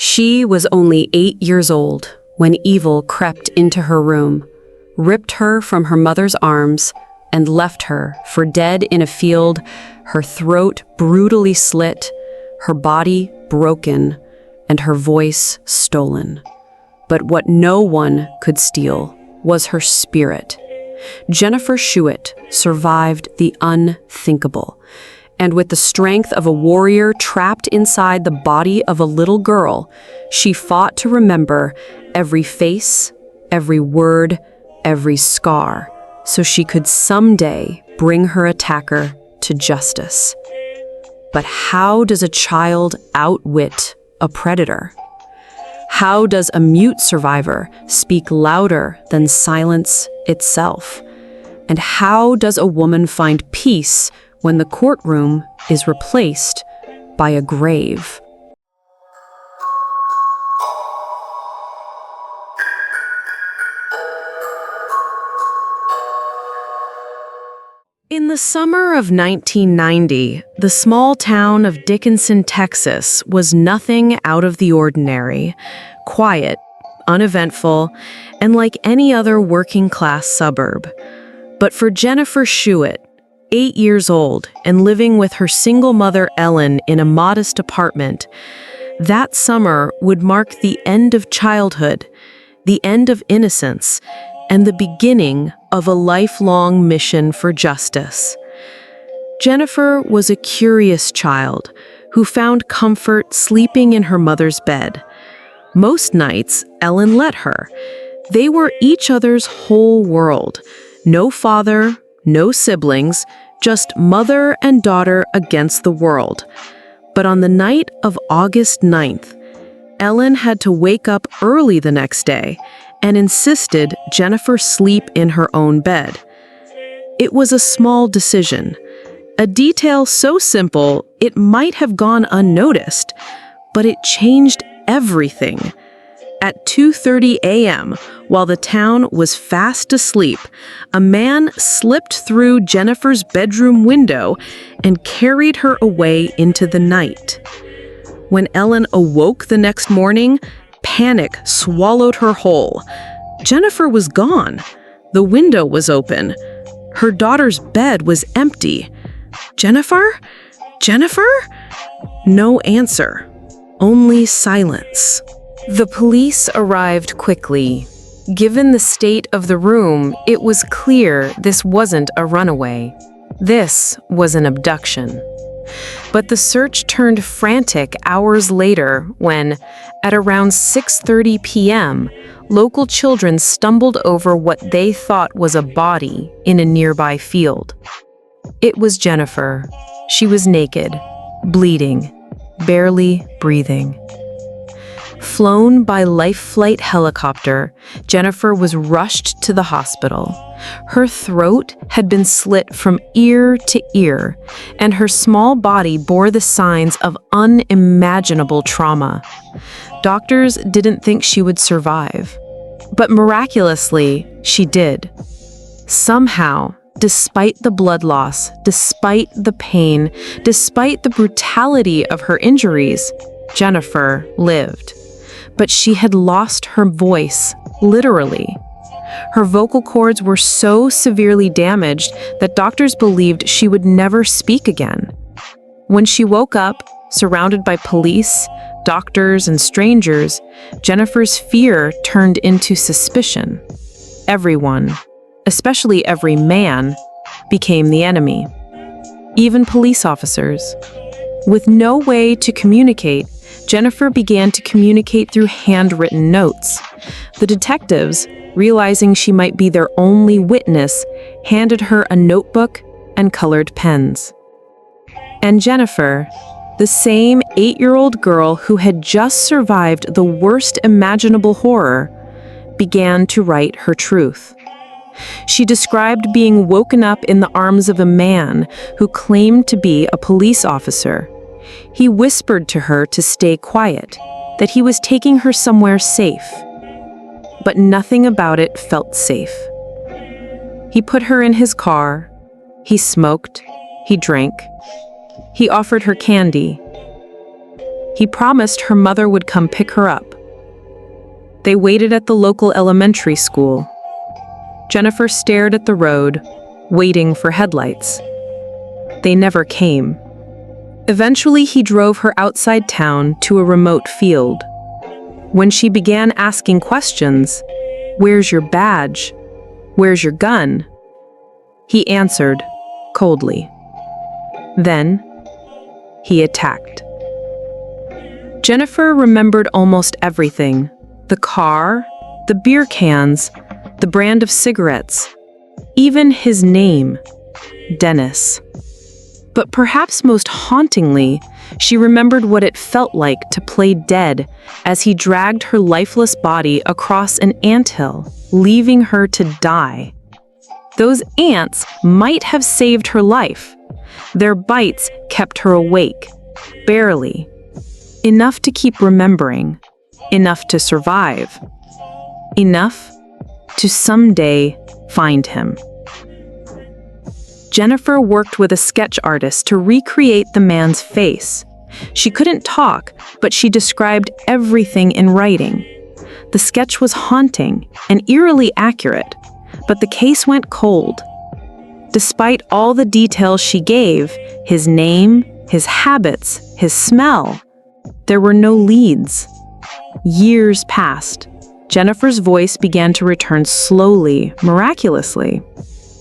She was only 8 years old when evil crept into her room, ripped her from her mother's arms, and left her for dead in a field, her throat brutally slit, her body broken, and her voice stolen. But what no one could steal was her spirit. Jennifer Schuett survived the unthinkable, and with the strength of a warrior trapped inside the body of a little girl, she fought to remember every face, every word, every scar, so she could someday bring her attacker to justice. But how does a child outwit a predator? How does a mute survivor speak louder than silence itself? And how does a woman find peace when the courtroom is replaced by a grave? In the summer of 1990, the small town of Dickinson, Texas, was nothing out of the ordinary, quiet, uneventful, and like any other working-class suburb. But for Jennifer Schuett, 8 years old and living with her single mother Ellen in a modest apartment, that summer would mark the end of childhood, the end of innocence, and the beginning of a lifelong mission for justice. Jennifer was a curious child who found comfort sleeping in her mother's bed. Most nights, Ellen let her. They were each other's whole world. No father, no siblings, just mother and daughter against the world. But on the night of August 9th, Ellen had to wake up early the next day and insisted Jennifer sleep in her own bed. It was a small decision, a detail so simple it might have gone unnoticed, but it changed everything. At 2:30 a.m., while the town was fast asleep, a man slipped through Jennifer's bedroom window and carried her away into the night. When Ellen awoke the next morning, panic swallowed her whole. Jennifer was gone. The window was open. Her daughter's bed was empty. Jennifer? Jennifer? No answer. Only silence. The police arrived quickly. Given the state of the room, it was clear this wasn't a runaway. This was an abduction. But the search turned frantic hours later when, at around 6:30 p.m., local children stumbled over what they thought was a body in a nearby field. It was Jennifer. She was naked, bleeding, barely breathing. Flown by Life Flight helicopter, Jennifer was rushed to the hospital. Her throat had been slit from ear to ear, and her small body bore the signs of unimaginable trauma. Doctors didn't think she would survive, but miraculously, she did. Somehow, despite the blood loss, despite the pain, despite the brutality of her injuries, Jennifer lived. But she had lost her voice, literally. Her vocal cords were so severely damaged that doctors believed she would never speak again. When she woke up, surrounded by police, doctors, and strangers, Jennifer's fear turned into suspicion. Everyone, especially every man, became the enemy. Even police officers. With no way to communicate, Jennifer began to communicate through handwritten notes. The detectives, realizing she might be their only witness, handed her a notebook and colored pens. And Jennifer, the same 8-year-old girl who had just survived the worst imaginable horror, began to write her truth. She described being woken up in the arms of a man who claimed to be a police officer. He whispered to her to stay quiet, that he was taking her somewhere safe. But nothing about it felt safe. He put her in his car. He smoked. He drank. He offered her candy. He promised her mother would come pick her up. They waited at the local elementary school. Jennifer stared at the road, waiting for headlights. They never came. Eventually, he drove her outside town to a remote field. When she began asking questions, "Where's your badge? Where's your gun?" he answered coldly. Then, he attacked. Jennifer remembered almost everything: the car, the beer cans, the brand of cigarettes, even his name, Dennis. But perhaps most hauntingly, she remembered what it felt like to play dead as he dragged her lifeless body across an anthill, leaving her to die. Those ants might have saved her life. Their bites kept her awake, barely. Enough to keep remembering, enough to survive, enough to someday find him. Jennifer worked with a sketch artist to recreate the man's face. She couldn't talk, but she described everything in writing. The sketch was haunting and eerily accurate, but the case went cold. Despite all the details she gave, his name, his habits, his smell, there were no leads. Years passed. Jennifer's voice began to return slowly, miraculously.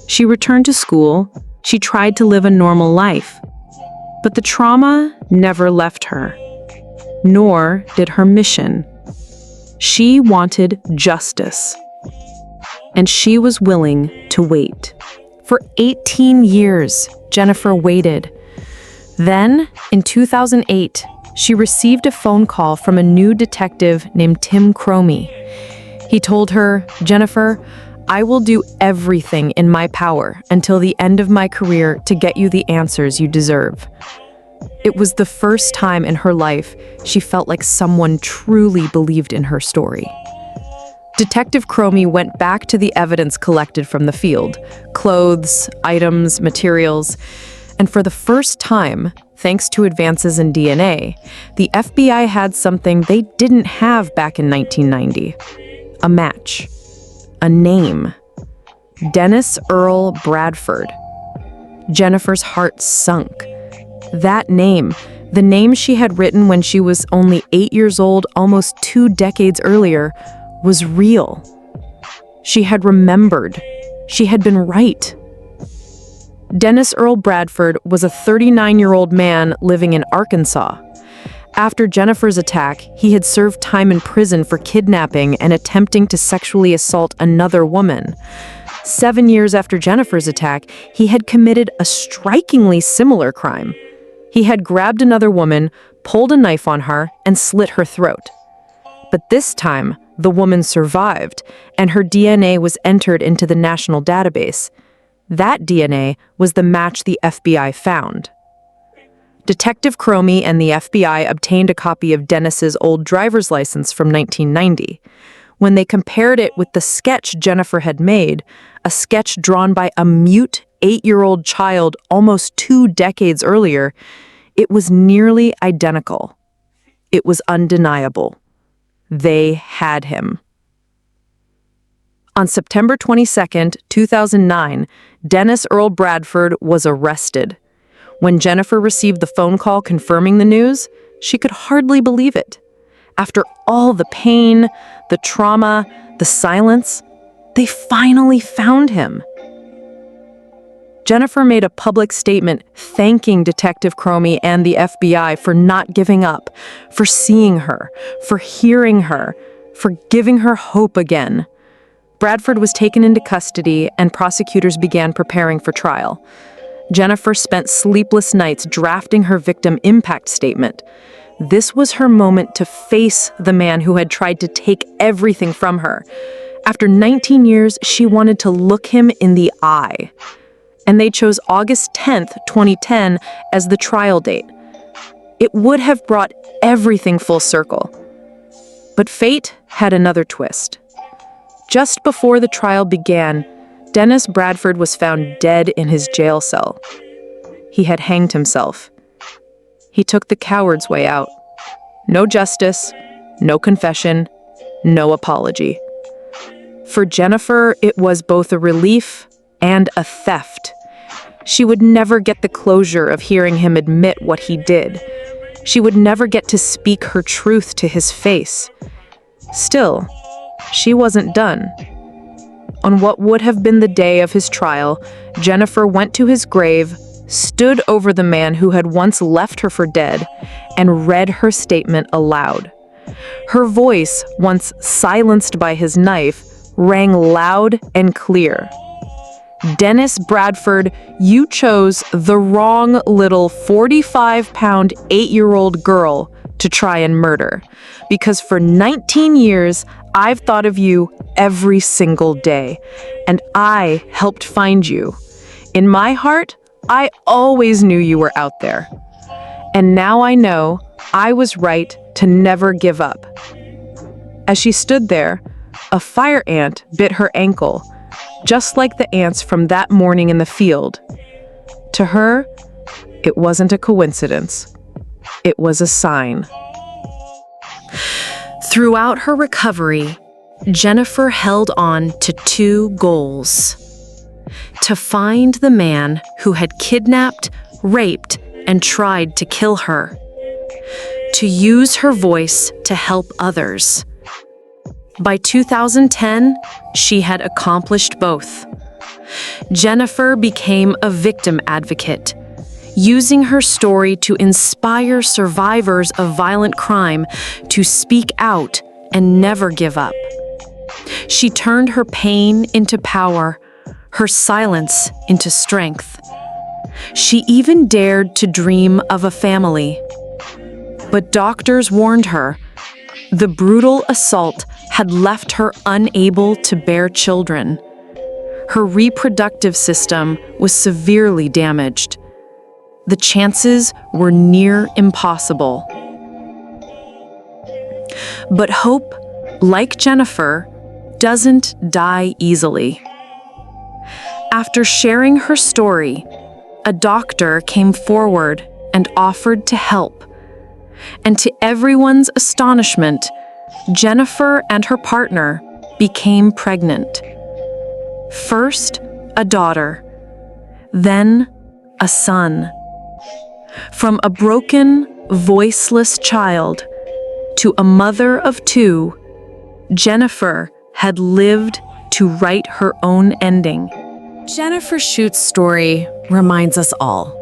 She returned to school. She tried to live a normal life. But the trauma never left her, nor did her mission. She wanted justice, and she was willing to wait. For 18 years, Jennifer waited. Then, in 2008, she received a phone call from a new detective named Tim Cromie. He told her, "Jennifer, I will do everything in my power until the end of my career to get you the answers you deserve." It was the first time in her life she felt like someone truly believed in her story. Detective Cromie went back to the evidence collected from the field: clothes, items, materials, and for the first time, thanks to advances in DNA, the FBI had something they didn't have back in 1990: a match. A name. Dennis Earl Bradford. Jennifer's heart sunk. That name, the name she had written when she was only 8 years old, almost 2 decades earlier, was real. She had remembered. She had been right. Dennis Earl Bradford was a 39-year-old man living in Arkansas. After Jennifer's attack, he had served time in prison for kidnapping and attempting to sexually assault another woman. 7 years after Jennifer's attack, he had committed a strikingly similar crime. He had grabbed another woman, pulled a knife on her, and slit her throat. But this time, the woman survived, and her DNA was entered into the national database. That DNA was the match the FBI found. Detective Cromie and the FBI obtained a copy of Dennis's old driver's license from 1990. When they compared it with the sketch Jennifer had made, a sketch drawn by a mute 8-year-old child almost 2 decades earlier, it was nearly identical. It was undeniable. They had him. On September 22, 2009, Dennis Earl Bradford was arrested. When Jennifer received the phone call confirming the news, she could hardly believe it. After all the pain, the trauma, the silence, they finally found him. Jennifer made a public statement thanking Detective Cromie and the FBI for not giving up, for seeing her, for hearing her, for giving her hope again. Bradford was taken into custody and prosecutors began preparing for trial. Jennifer spent sleepless nights drafting her victim impact statement. This was her moment to face the man who had tried to take everything from her. After 19 years, she wanted to look him in the eye. And they chose August 10th, 2010 as the trial date. It would have brought everything full circle. But fate had another twist. Just before the trial began, Dennis Bradford was found dead in his jail cell. He had hanged himself. He took the coward's way out. No justice, no confession, no apology. For Jennifer, it was both a relief and a theft. She would never get the closure of hearing him admit what he did. She would never get to speak her truth to his face. Still, she wasn't done. On what would have been the day of his trial, Jennifer went to his grave, stood over the man who had once left her for dead, and read her statement aloud. Her voice, once silenced by his knife, rang loud and clear. Dennis Bradford, you chose the wrong little 45-pound, 8-year-old girl to try and murder, because for 19 years, I've thought of you every single day, and I helped find you. In my heart, I always knew you were out there. And now I know I was right to never give up. As she stood there, a fire ant bit her ankle, just like the ants from that morning in the field. To her, it wasn't a coincidence. It was a sign. Throughout her recovery, Jennifer held on to two goals: to find the man who had kidnapped, raped, and tried to kill her, to use her voice to help others. By 2010, she had accomplished both. Jennifer became a victim advocate, using her story to inspire survivors of violent crime to speak out and never give up. She turned her pain into power, her silence into strength. She even dared to dream of a family. But doctors warned her. The brutal assault had left her unable to bear children. Her reproductive system was severely damaged. The chances were near impossible. But hope, like Jennifer, doesn't die easily. After sharing her story, a doctor came forward and offered to help. And to everyone's astonishment, Jennifer and her partner became pregnant. First, a daughter, then a son. From a broken, voiceless child to a mother of two, Jennifer had lived to write her own ending. Jennifer Schute's story reminds us all.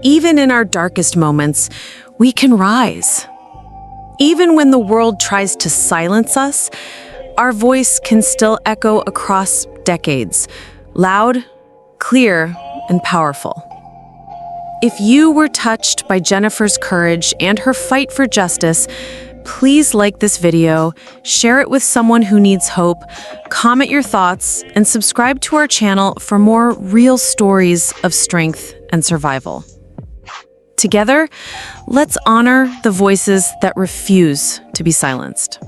Even in our darkest moments, we can rise. Even when the world tries to silence us, our voice can still echo across decades, loud, clear, and powerful. If you were touched by Jennifer's courage and her fight for justice, please like this video, share it with someone who needs hope, comment your thoughts, and subscribe to our channel for more real stories of strength and survival. Together, let's honor the voices that refuse to be silenced.